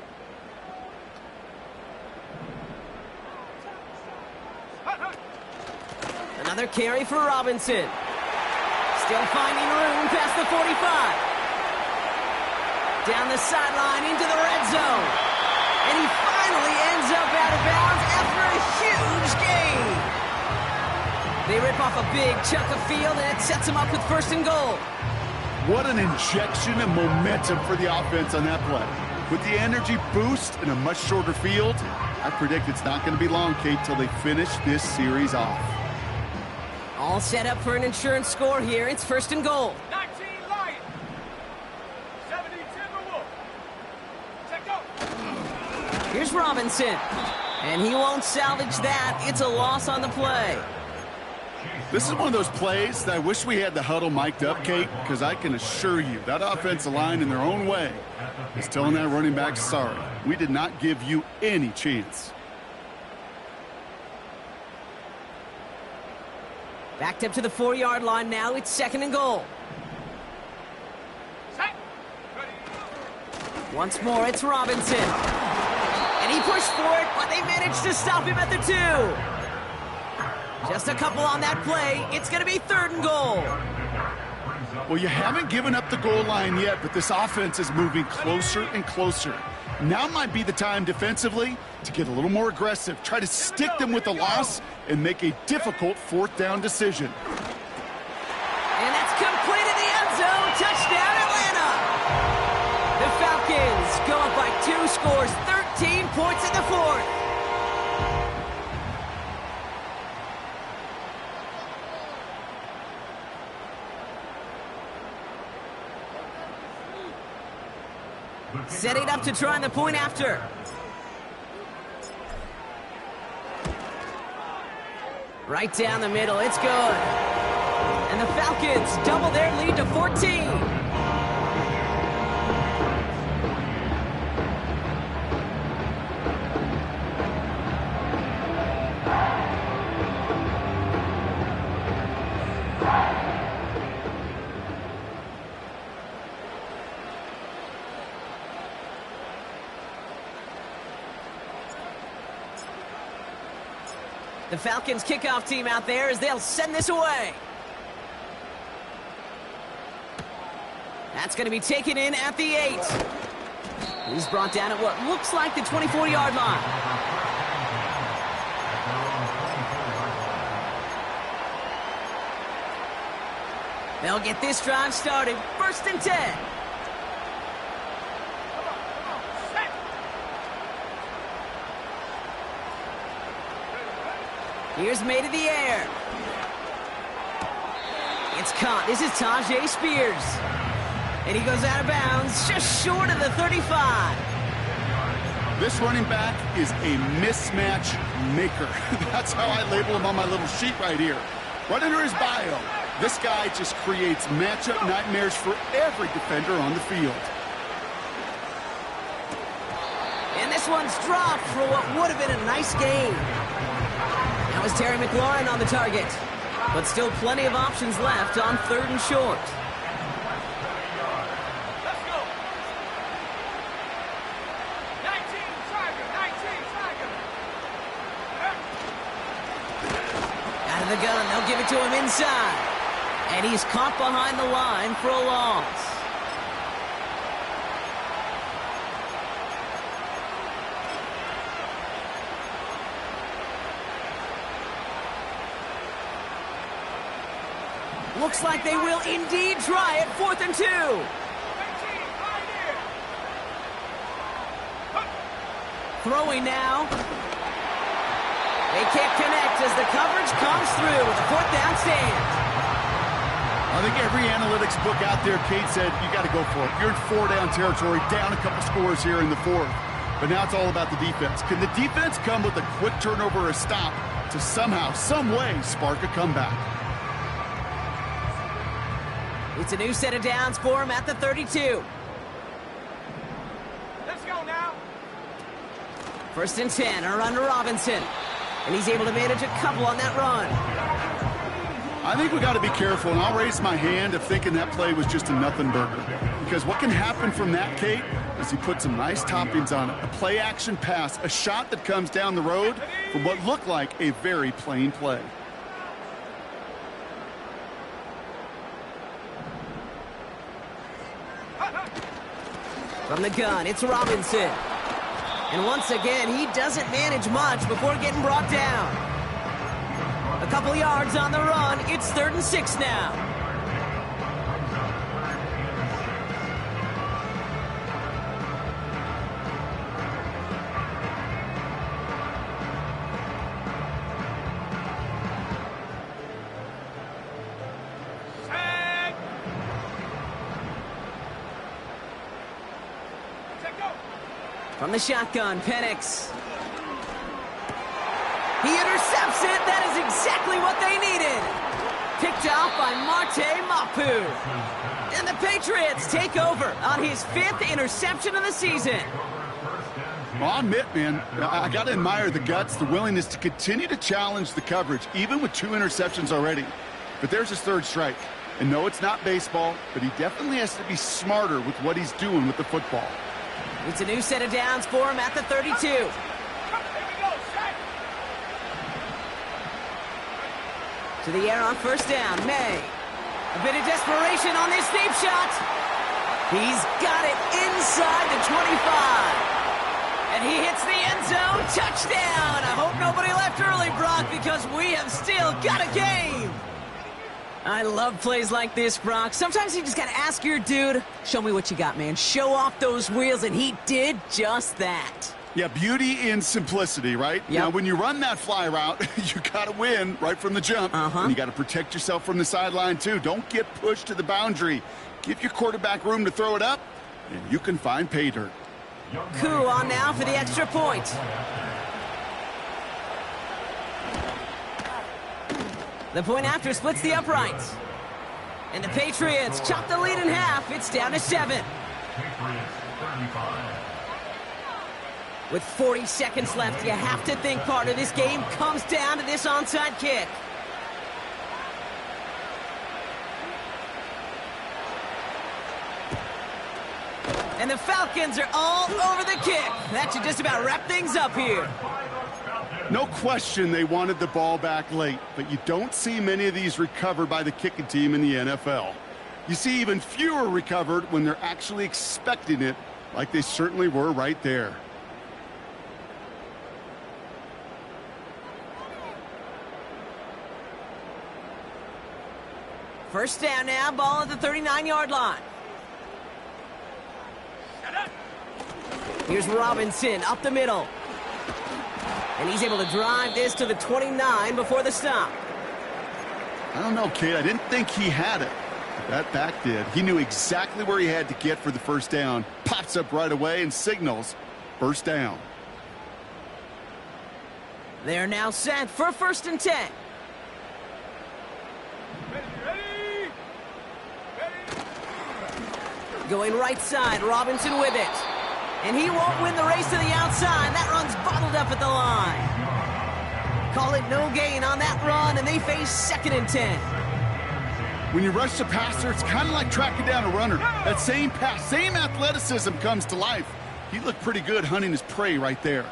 Another carry for Robinson. Still finding room past the 45. Down the sideline into the red zone. And he finally ends up out of bounds after a huge gain. They rip off a big chunk of field, and it sets him up with 1st and goal. What an injection of momentum for the offense on that play. With the energy boost in a much shorter field, I predict it's not going to be long, Kate, till they finish this series off. All set up for an insurance score here. It's 1st and goal. 19 Lion. 70 Timberwolf. Check go. Here's Robinson. And he won't salvage that. It's a loss on the play. This is one of those plays that I wish we had the huddle mic'd up, Kate, because I can assure you that offensive line in their own way is telling that running back, sorry, we did not give you any chance. Backed up to the 4-yard line now. It's 2nd and goal. Set. Ready. Once more, it's Robinson. And And he pushed for it, but they managed to stop him at the 2. Just a couple on that play. It's going to be 3rd and goal. Well, you haven't given up the goal line yet, but this offense is moving closer and closer. Now might be the time defensively to get a little more aggressive, try to stick them with the loss, and make a difficult 4th down decision. And that's complete in the end zone. Touchdown, Atlanta. The Falcons go up by 2 scores, 13 points in the 4th. Setting up to try the point after. Right down the middle, it's good. And the Falcons double their lead to 14. The Falcons kickoff team out there as they'll send this away. That's going to be taken in at the 8. He's brought down at what looks like the 24-yard line. They'll get this drive started. 1st and 10. Here's made in the air. It's caught. This is Tajay Spears. And he goes out of bounds just short of the 35. This running back is a mismatch maker. That's how I label him on my little sheet right here. Right under his bio, this guy just creates matchup nightmares for every defender on the field. And this one's dropped for what would have been a nice game. That was Terry McLaurin on the target. But still plenty of options left on 3rd and short. Let's go. 19, Tiger. 19, Tiger. Out of the gun, they'll give it to him inside. And he's caught behind the line for a loss. Looks like they will indeed try it. 4th and 2. 19, right here. Throwing now. They can't connect as the coverage comes through with a 4th down stand. I think every analytics book out there, Kate said, you got to go for it. You're in 4-down territory, down a couple scores here in the 4th. But now it's all about the defense. Can the defense come with a quick turnover or a stop to somehow, some way, spark a comeback? It's a new set of downs for him at the 32. Let's go now. 1st and 10, a run to Robinson. And he's able to manage a couple on that run. I think we got to be careful, and I'll raise my hand if thinking that play was just a nothing burger. Because what can happen from that, Kate, is he put some nice toppings on it. A play-action pass, a shot that comes down the road from what looked like a very plain play. From the gun, it's Robinson. And once again, he doesn't manage much before getting brought down. A couple yards on the run. It's 3rd and 6 now. Set. Set, go. From the shotgun, Penix. He intercepts it. That is exactly what they needed. Picked off by Marte Mapu. And the Patriots take over on his 5th interception of the season. Well, I'll admit, man, I got to admire the guts, the willingness to continue to challenge the coverage, even with 2 interceptions already. But there's his 3rd strike. And no, it's not baseball, but he definitely has to be smarter with what he's doing with the football. It's a new set of downs for him at the 32. Here we go, set. To the air on first down, May. A bit of desperation on this deep shot. He's got it inside the 25. And he hits the end zone. Touchdown. I hope nobody left early, Brock, because we have still got a game. I love plays like this, Brock. Sometimes you just got to ask your dude, show me what you got, man. Show off those wheels, and he did just that. Yeah, beauty in simplicity, right? Yep. Now, when you run that fly route, you got to win right from the jump. And you got to protect yourself from the sideline, too. Don't get pushed to the boundary. Give your quarterback room to throw it up, and you can find pay dirt. Koo on now for the extra point. The point after splits the uprights. And the Patriots chop the lead in half. It's down to 7. Patriots 35. With 40 seconds left, you have to think part of this game comes down to this onside kick. And the Falcons are all over the kick. That should just about wrap things up here. No question they wanted the ball back late, but you don't see many of these recovered by the kicking team in the NFL. You see even fewer recovered when they're actually expecting it, like they certainly were right there. First down now, ball at the 39-yard line. Here's Robinson up the middle. And he's able to drive this to the 29 before the stop. I don't know, kid. I didn't think he had it. That back did. He knew exactly where he had to get for the first down. Pops up right away and signals first down. They're now set for 1st and 10. Ready? Going right side, Robinson with it. And he won't win the race to the outside. That run's bottled up at the line. Call it no gain on that run, and they face 2nd and 10. When you rush the passer, it's kind of like tracking down a runner. That same pass, same athleticism comes to life. He looked pretty good hunting his prey right there.